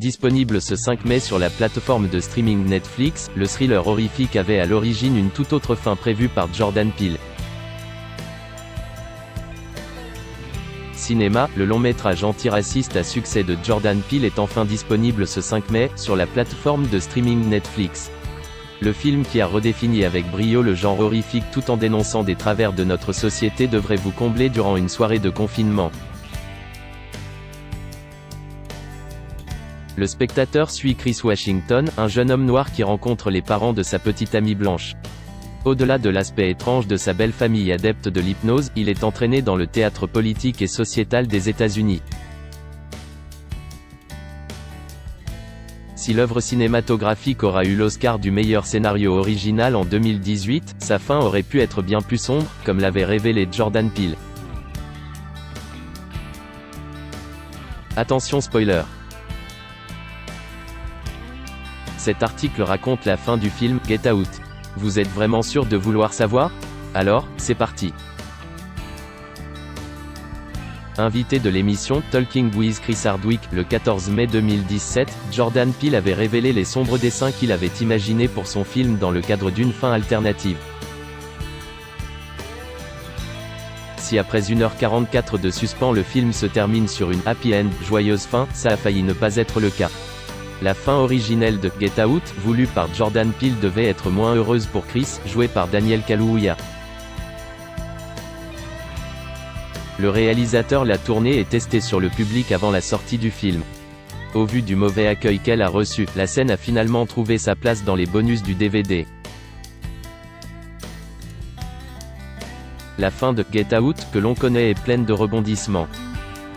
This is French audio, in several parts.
Disponible ce 5 mai sur la plateforme de streaming Netflix, le thriller horrifique avait à l'origine une toute autre fin prévue par Jordan Peele. Cinéma, le long-métrage antiraciste à succès de Jordan Peele est enfin disponible ce 5 mai, sur la plateforme de streaming Netflix. Le film qui a redéfini avec brio le genre horrifique tout en dénonçant des travers de notre société devrait vous combler durant une soirée de confinement. Le spectateur suit Chris Washington, un jeune homme noir qui rencontre les parents de sa petite amie blanche. Au-delà de l'aspect étrange de sa belle famille adepte de l'hypnose, il est entraîné dans le théâtre politique et sociétal des États-Unis. Si l'œuvre cinématographique aura eu l'Oscar du meilleur scénario original en 2018, sa fin aurait pu être bien plus sombre, comme l'avait révélé Jordan Peele. Attention spoiler. Cet article raconte la fin du film « Get Out ». Vous êtes vraiment sûr de vouloir savoir? Alors, c'est parti. Invité de l'émission Talking with Chris Hardwick, le 14 mai 2017, Jordan Peele avait révélé les sombres dessins qu'il avait imaginés pour son film dans le cadre d'une fin alternative. Si après 1h44 de suspens le film se termine sur une happy end, joyeuse fin, ça a failli ne pas être le cas. La fin originelle de Get Out, voulue par Jordan Peele devait être moins heureuse pour Chris, joué par Daniel Kaluuya. Le réalisateur l'a tournée et testée sur le public avant la sortie du film. Au vu du mauvais accueil qu'elle a reçu, la scène a finalement trouvé sa place dans les bonus du DVD. La fin de Get Out, que l'on connaît, est pleine de rebondissements.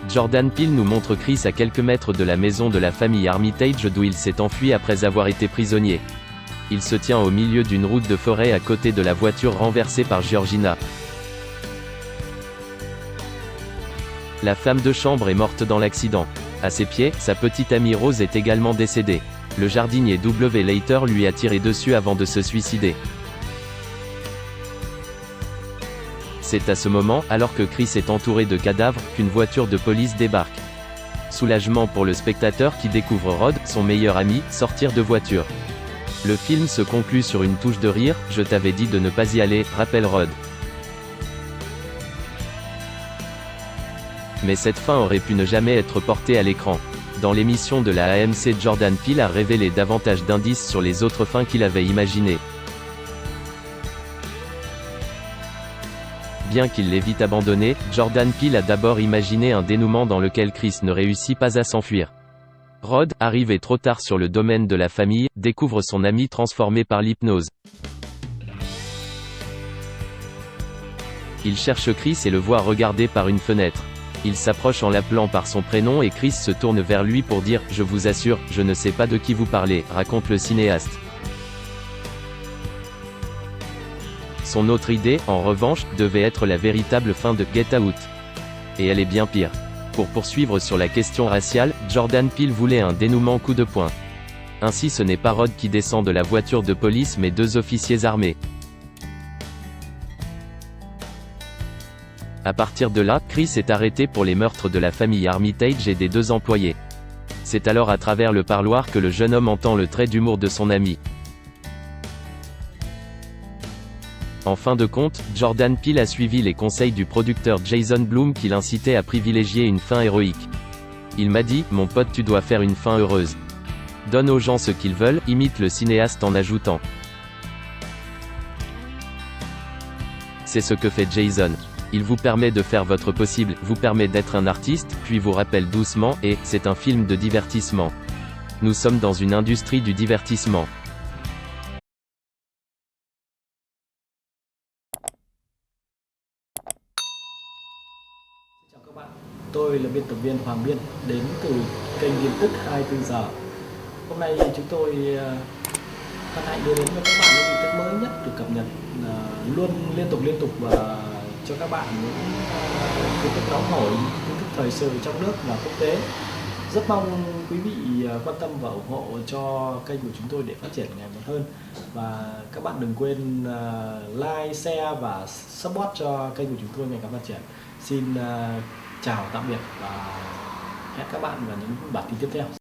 Jordan Peele nous montre Chris à quelques mètres de la maison de la famille Armitage d'où il s'est enfui après avoir été prisonnier. Il se tient au milieu d'une route de forêt à côté de la voiture renversée par Georgina. La femme de chambre est morte dans l'accident. À ses pieds, sa petite amie Rose est également décédée. Le jardinier W. Later lui a tiré dessus avant de se suicider. C'est à ce moment, alors que Chris est entouré de cadavres, qu'une voiture de police débarque. Soulagement pour le spectateur qui découvre Rod, son meilleur ami, sortir de voiture. Le film se conclut sur une touche de rire, « Je t'avais dit de ne pas y aller », rappelle Rod. Mais cette fin aurait pu ne jamais être portée à l'écran. Dans l'émission de la AMC, Jordan Peele a révélé davantage d'indices sur les autres fins qu'il avait imaginées. Bien qu'il l'ait vite abandonné, Jordan Peele a d'abord imaginé un dénouement dans lequel Chris ne réussit pas à s'enfuir. Rod, arrivé trop tard sur le domaine de la famille, découvre son ami transformé par l'hypnose. Il cherche Chris et le voit regarder par une fenêtre. Il s'approche en l'appelant par son prénom et Chris se tourne vers lui pour dire « Je vous assure, je ne sais pas de qui vous parlez », raconte le cinéaste. Son autre idée, en revanche, devait être la véritable fin de Get Out. Et elle est bien pire. Pour poursuivre sur la question raciale, Jordan Peele voulait un dénouement coup de poing. Ainsi ce n'est pas Rod qui descend de la voiture de police mais deux officiers armés. À partir de là, Chris est arrêté pour les meurtres de la famille Armitage et des deux employés. C'est alors à travers le parloir que le jeune homme entend le trait d'humour de son ami. En fin de compte, Jordan Peele a suivi les conseils du producteur Jason Blum qui l'incitait à privilégier une fin héroïque. Il m'a dit « Mon pote, tu dois faire une fin heureuse. Donne aux gens ce qu'ils veulent », imite le cinéaste en ajoutant. C'est ce que fait Jason. Il vous permet de faire votre possible, vous permet d'être un artiste, puis vous rappelle doucement « Et, c'est un film de divertissement. Nous sommes dans une industrie du divertissement. » Chào các bạn, tôi là biên tập viên Hoàng Biên đến từ kênh tin tức 24 giờ. Hôm nay chúng tôi hân hạnh đưa đến cho các bạn những tin tức mới nhất được cập nhật luôn liên tục và cho các bạn những tin tức nóng hổi, tin tức thời sự trong nước và quốc tế. Rất mong quý vị quan tâm và ủng hộ cho kênh của chúng tôi để phát triển ngày một hơn. Và các bạn đừng quên like, share và support cho kênh của chúng tôi ngày càng phát triển. Xin chào tạm biệt và hẹn các bạn vào những bản tin tiếp theo.